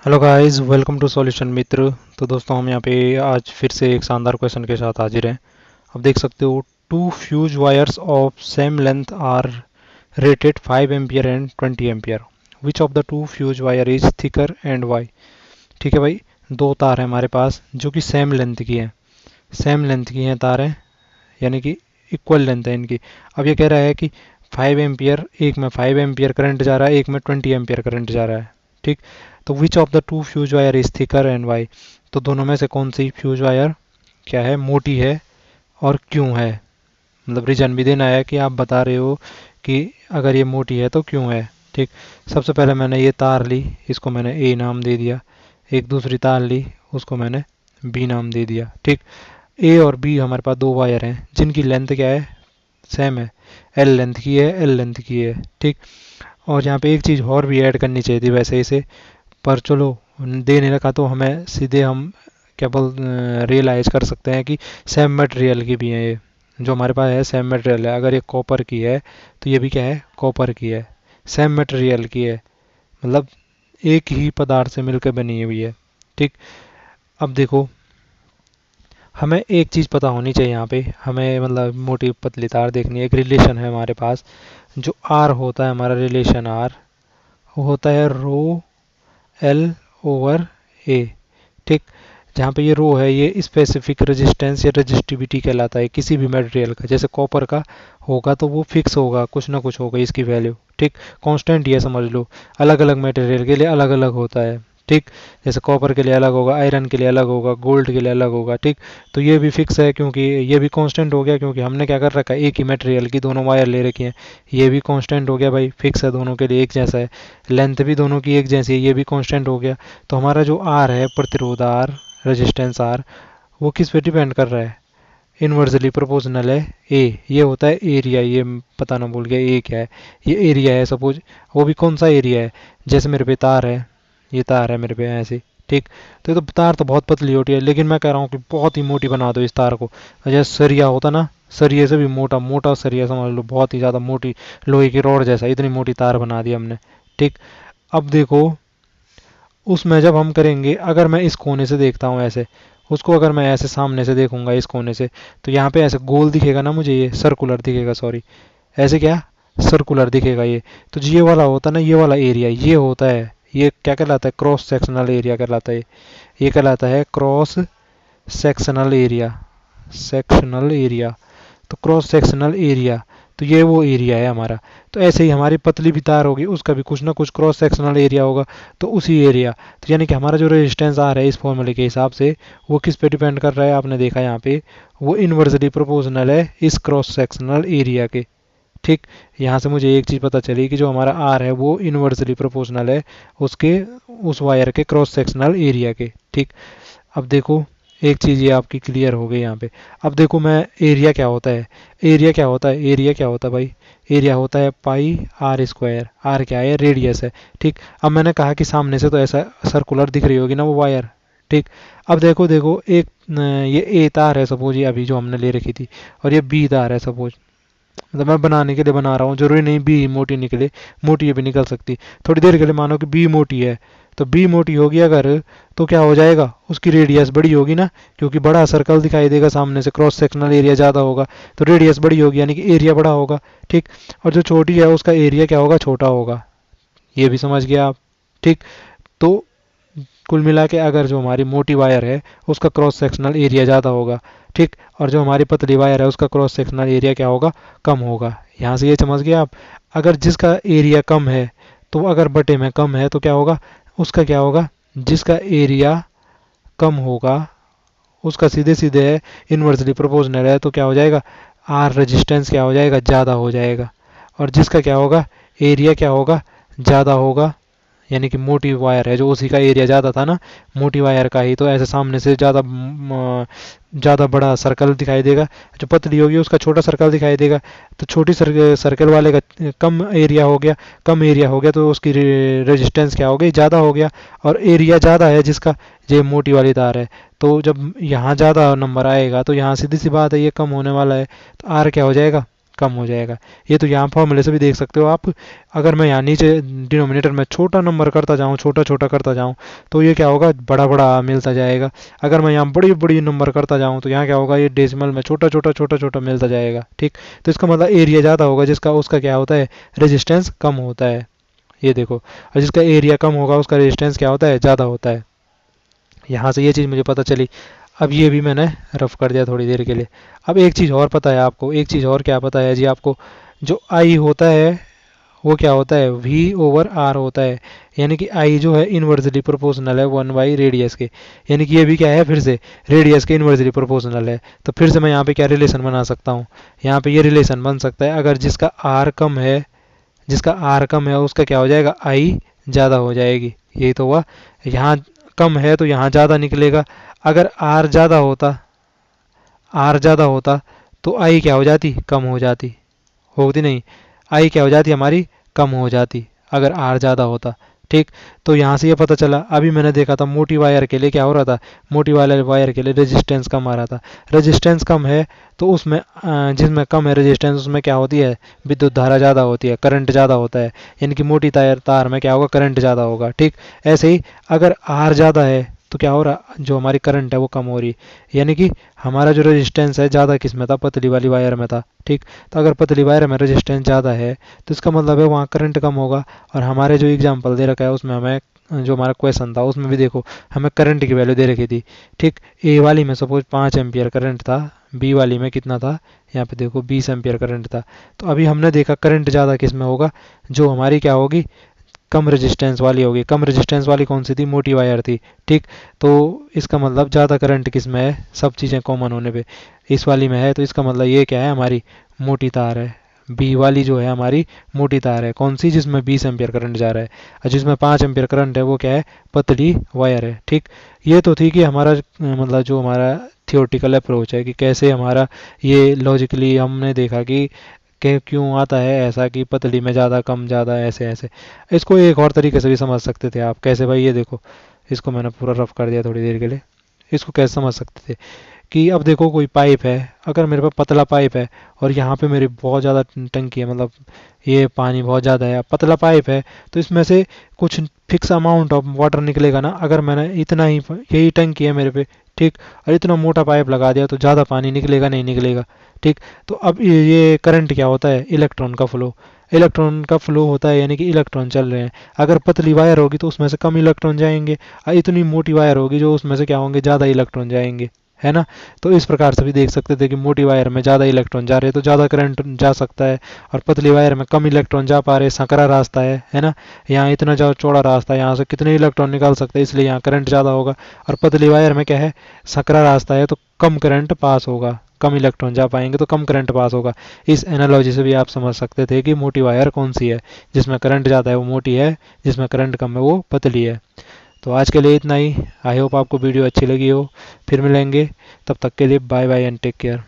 Hello guys, welcome to solution Mitra. तो दोस्तों, हम यहाँ पे आज फिर से एक शानदार क्वेश्चन के साथ हाजिर हैं। अब देख सकते हो, two fuse wires of same length are rated 5 ampere and 20 ampere. Which of the two fuse wire is thicker and why. ठीक है भाई, दो तार हैं हमारे पास जो कि सेम लेंथ की हैं। सेम लेंथ की हैं तार हैं, यानी कि इक्वल लेंथ है इनकी। अब ये कह रहा है कि 5 एम्पियर, एक में 5 एम्पियर करंट जा रहा है, एक में 20 एम्पियर करंट जा रहा है। ठीक, तो which of the two fuse wire is thicker and why. तो दोनों में से कौन सी फ्यूज वायर क्या है, मोटी है और क्यों है। मतलब रीजन भी देना है कि आप बता रहे हो कि अगर ये मोटी है तो क्यों है। ठीक, सबसे पहले मैंने ये तार ली, इसको मैंने ए नाम दे दिया। एक दूसरी तार ली, उसको मैंने बी नाम दे दिया। ठीक, ए और बी हमारे पास दो वायर हैं जिनकी लेंथ क्या है, सेम है। एल लेंथ की है, एल लेंथ की है। ठीक, और यहाँ पे एक चीज़ और भी ऐड करनी चाहिए थी वैसे इसे, पर चलो दे नहीं रखा तो हमें सीधे हम क्या बोल रियलाइज कर सकते हैं कि सेम मटेरियल की भी है ये। जो हमारे पास है सेम मटेरियल है। अगर ये कॉपर की है तो ये भी क्या है, कॉपर की है, सेम मटेरियल की है। मतलब एक ही पदार्थ से मिलकर बनी हुई है। ठीक, अब देखो, हमें एक चीज़ पता होनी चाहिए यहाँ पे। हमें मतलब मोटी पतली तार देखनी है। एक रिलेशन है हमारे पास, जो आर होता है हमारा रिलेशन आर, वो होता है रो एल ओवर ए। ठीक, जहाँ पे ये रो है ये स्पेसिफिक रेजिस्टेंस या रेजिस्टिविटी कहलाता है किसी भी मटेरियल का। जैसे कॉपर का होगा तो वो फिक्स होगा, कुछ ना कुछ होगा इसकी वैल्यू। ठीक, कांस्टेंट ये समझ लो। अलग अलग मटेरियल के लिए अलग अलग होता है। ठीक, जैसे कॉपर के लिए अलग होगा, आयरन के लिए अलग होगा, गोल्ड के लिए अलग होगा। ठीक, तो ये भी फिक्स है क्योंकि ये भी कांस्टेंट हो गया, क्योंकि हमने क्या कर रखा है, एक ही मटेरियल की दोनों वायर ले रखी हैं। ये भी कांस्टेंट हो गया भाई, फिक्स है, दोनों के लिए एक जैसा है। लेंथ भी दोनों की एक जैसी है, ये भी कांस्टेंट हो गया। तो हमारा जो आर है, प्रतिरोध आर, रेजिस्टेंस आर, वो किस पे डिपेंड कर रहा है, इन्वर्सली प्रोपोर्शनल है ए। ये होता है एरिया, ये बताना भूल गया, ए क्या है, ये एरिया है सपोज। वो भी कौन सा एरिया है, जैसे मेरे पे तार है, ये तार है मेरे पे ऐसे। ठीक, तो ये तो तार तो बहुत पतली होती है, लेकिन मैं कह रहा हूँ कि बहुत ही मोटी बना दो इस तार को। जैसे सरिया होता ना, सरिये से भी मोटा, मोटा सरिया समझ लो, बहुत ही ज़्यादा मोटी, लोहे की रॉड जैसा, इतनी मोटी तार बना दी हमने। ठीक, अब देखो, उसमें जब हम करेंगे, अगर मैं इस कोने से देखता हूँ ऐसे, उसको अगर मैं ऐसे सामने से देखूंगा इस कोने से, तो यहाँ पे ऐसे गोल दिखेगा ना मुझे, ये सर्कुलर दिखेगा, सॉरी, ऐसे क्या, सर्कुलर दिखेगा ये। तो ये वाला होता है ना, ये वाला एरिया ये होता है, ये क्या कहलाता है, क्रॉस सेक्शनल एरिया कहलाता है। ये कहलाता है cross sectional area, sectional area. तो क्रॉस सेक्शनल एरिया, तो ये वो एरिया है हमारा। तो ऐसे ही हमारी पतली भी तार होगी, उसका भी कुछ ना कुछ क्रॉस सेक्शनल एरिया होगा, तो उसी एरिया। तो यानी कि हमारा जो रेजिस्टेंस आ रहा है इस फॉर्मूले के हिसाब से, वो किस पे डिपेंड कर रहा है, आपने देखा यहाँ पे, वो इन्वर्सली प्रोपोर्शनल है इस क्रॉस सेक्शनल एरिया के। ठीक, यहाँ से मुझे एक चीज़ पता चली कि जो हमारा आर है वो इन्वर्सली प्रोपोर्शनल है उसके, उस वायर के क्रॉस सेक्शनल एरिया के। ठीक, अब देखो, एक चीज़ ये आपकी क्लियर हो गई यहाँ पे। अब देखो, मैं एरिया क्या होता है, एरिया क्या होता है, एरिया क्या होता है भाई, एरिया होता है पाई आर स्क्वायर। आर क्या है, रेडियस है। ठीक, अब मैंने कहा कि सामने से तो ऐसा सर्कुलर दिख रही होगी ना वो वायर। ठीक, अब देखो देखो, एक ये ए तार है सपोज, ये अभी जो हमने ले रखी थी, और ये बी तार है सपोज। मतलब मैं बनाने के लिए बना रहा हूँ, जरूरी नहीं बी मोटी निकले, मोटी ये भी निकल सकती। थोड़ी देर के लिए मानो कि बी मोटी है, तो बी मोटी होगी अगर, तो क्या हो जाएगा, उसकी रेडियस बड़ी होगी ना, क्योंकि बड़ा सर्कल दिखाई देगा सामने से, क्रॉस सेक्शनल एरिया ज़्यादा होगा, तो रेडियस बड़ी होगी, यानी कि एरिया बड़ा होगा। ठीक, और जो छोटी है उसका एरिया क्या होगा, छोटा होगा। ये भी समझ गया आप। ठीक, तो कुल मिला के अगर जो हमारी मोटी वायर है उसका क्रॉस सेक्शनल एरिया ज़्यादा होगा। ठीक, और जो हमारी पतली वायर है उसका क्रॉस सेक्शनल एरिया क्या होगा, कम होगा। यहाँ से ये समझ गए आप। अगर जिसका एरिया कम है, तो अगर बटे में कम है तो क्या होगा, उसका क्या होगा, जिसका एरिया कम होगा उसका सीधे सीधे है, इन्वर्सली प्रोपोर्शनल है, तो क्या हो जाएगा, आर रेजिस्टेंस क्या हो जाएगा, ज़्यादा हो जाएगा। और जिसका क्या होगा, एरिया क्या होगा, ज़्यादा होगा, यानी कि मोटी वायर है जो, उसी का एरिया ज़्यादा था ना, मोटी वायर का ही, तो ऐसे सामने से ज़्यादा ज़्यादा बड़ा सर्कल दिखाई देगा। जो पतली होगी उसका छोटा सर्कल दिखाई देगा। तो छोटी सर्कल वाले का कम एरिया हो गया, कम एरिया हो गया तो उसकी रेजिस्टेंस क्या हो गई, ज़्यादा हो गया। और एरिया ज़्यादा है जिसका, ये मोटी वाली तार है, तो जब यहाँ ज़्यादा नंबर आएगा तो यहाँ सीधी सी बात है ये कम होने वाला है, तो आर क्या हो जाएगा, कम हो जाएगा। ये तो यहाँ फॉर्मूले से भी देख सकते हो आप। अगर मैं यहाँ नीचे डिनोमिनेटर में छोटा नंबर करता जाऊँ, छोटा छोटा करता जाऊँ, तो ये क्या होगा, बड़ा बड़ा मिलता जाएगा। अगर मैं यहाँ बड़ी बड़ी नंबर करता जाऊँ तो यहाँ क्या होगा, ये डेसिमल में छोटा छोटा छोटा छोटा मिलता जाएगा। ठीक, तो इसका मतलब एरिया ज़्यादा होगा जिसका, उसका क्या होता है, रेजिस्टेंस कम होता है। ये देखो, और जिसका एरिया कम होगा उसका रेजिस्टेंस क्या होता है, ज़्यादा होता है। यहाँ से ये चीज़ मुझे पता चली। अब ये भी मैंने रफ कर दिया थोड़ी देर के लिए। अब एक चीज़ और पता है आपको, एक चीज़ और क्या पता है जी आपको, जो आई होता है वो क्या होता है, वी ओवर आर होता है। यानी कि आई जो है इन्वर्सली प्रोपोर्शनल है 1 बाई रेडियस के। यानी कि ये भी क्या है, फिर से रेडियस के इन्वर्सली प्रोपोर्शनल है। तो फिर से मैं यहाँ पे क्या रिलेशन बना सकता हूँ, यहाँ पे ये रिलेशन बन सकता है, अगर जिसका आर कम है, जिसका आर कम है उसका क्या हो जाएगा, आई ज़्यादा हो जाएगी। यही तो हुआ, यहाँ कम है तो यहाँ ज़्यादा निकलेगा। अगर आर ज़्यादा होता, आर ज़्यादा होता तो आई क्या हो जाती, कम हो जाती, होती नहीं, आई क्या हो जाती हमारी, कम हो जाती, अगर आर ज़्यादा होता। ठीक, तो यहाँ से ये पता चला। अभी मैंने देखा था मोटी वायर के लिए क्या हो रहा था, मोटी वाले वायर के लिए रेजिस्टेंस कम आ रहा था। रेजिस्टेंस कम है तो उसमें जिसमें कम है रेजिस्टेंस उसमें क्या होती है, विद्युत धारा ज़्यादा होती है, करंट ज़्यादा होता है। यानी कि मोटी तार तार में क्या होगा, करंट ज़्यादा होगा। ठीक, ऐसे ही अगर आर ज़्यादा है तो क्या हो रहा, जो हमारी करंट है वो कम हो रही है। यानी कि हमारा जो रेजिस्टेंस है ज़्यादा किस में था, पतली वाली वायर में था। ठीक, तो अगर पतली वायर में रेजिस्टेंस ज़्यादा है तो इसका मतलब है वहाँ करंट कम होगा। और हमारे जो एग्जाम्पल दे रखा है उसमें हमें, जो हमारा क्वेश्चन था उसमें भी देखो हमें करंट की वैल्यू दे रखी थी। ठीक, ए वाली में सपोज 5 एम्पियर करंट था, बी वाली में कितना था, यहाँ पे देखो 20 एम्पियर करंट था। तो अभी हमने देखा करंट ज़्यादा किस में होगा, जो हमारी क्या होगी, कम रेजिस्टेंस वाली होगी। कम रेजिस्टेंस वाली कौन सी थी, मोटी वायर थी। ठीक, तो इसका मतलब ज़्यादा करंट किस में है, सब चीज़ें कॉमन होने पे इस वाली में है। तो इसका मतलब ये क्या है, हमारी मोटी तार है। बी वाली जो है हमारी मोटी तार है, कौन सी, जिसमें 20 एम्पियर करंट जा रहा है। और जिसमें 5 एम्पियर करंट है वो क्या है, पतली वायर है। ठीक, ये तो थी कि हमारा मतलब जो हमारा थियोरटिकल अप्रोच है कि कैसे हमारा ये लॉजिकली हमने देखा कि क्यों आता है ऐसा कि पतली में ज़्यादा, कम ज़्यादा, ऐसे ऐसे। इसको एक और तरीके से भी समझ सकते थे आप, कैसे भाई, ये देखो इसको मैंने पूरा रफ कर दिया थोड़ी देर के लिए। इसको कैसे समझ सकते थे कि अब देखो कोई पाइप है, अगर मेरे पास पतला पाइप है और यहाँ पे मेरी बहुत ज़्यादा टंकी है, मतलब ये पानी बहुत ज़्यादा है, पतला पाइप है, तो इसमें से कुछ फिक्स अमाउंट ऑफ वाटर निकलेगा ना। अगर मैंने इतना ही, यही टंकी है मेरे पे, ठीक, और इतना मोटा पाइप लगा दिया तो ज़्यादा पानी निकलेगा, नहीं निकलेगा। ठीक, तो अब ये करंट क्या होता है, इलेक्ट्रॉन का फ्लो, इलेक्ट्रॉन का फ्लो होता है, यानी कि इलेक्ट्रॉन चल रहे हैं। अगर पतली वायर होगी तो उसमें से कम इलेक्ट्रॉन जाएंगे, और इतनी मोटी वायर होगी जो उसमें से क्या होंगे, ज़्यादा इलेक्ट्रॉन जाएंगे, है ना। तो इस प्रकार से भी देख सकते थे कि मोटी वायर में ज़्यादा इलेक्ट्रॉन जा रहे हैं तो ज़्यादा करंट जा सकता है, और पतली वायर में कम इलेक्ट्रॉन जा पा रहे, संकरा रास्ता है ना। यहाँ इतना ज़्यादा चौड़ा रास्ता है, यहाँ से कितने इलेक्ट्रॉन निकाल सकते हैं, इसलिए यहाँ करंट ज़्यादा होगा। और पतली वायर में क्या है, संकरा रास्ता है तो कम करंट पास होगा, कम इलेक्ट्रॉन जा पाएंगे तो कम करंट पास होगा। इस एनालॉजी से भी आप समझ सकते थे कि मोटी वायर कौन सी है, जिसमें करंट ज़्यादा है वो मोटी है, जिसमें करंट कम है वो पतली है। तो आज के लिए इतना ही। आई होप आपको वीडियो अच्छी लगी हो। फिर मिलेंगे, तब तक के लिए bye bye and take care.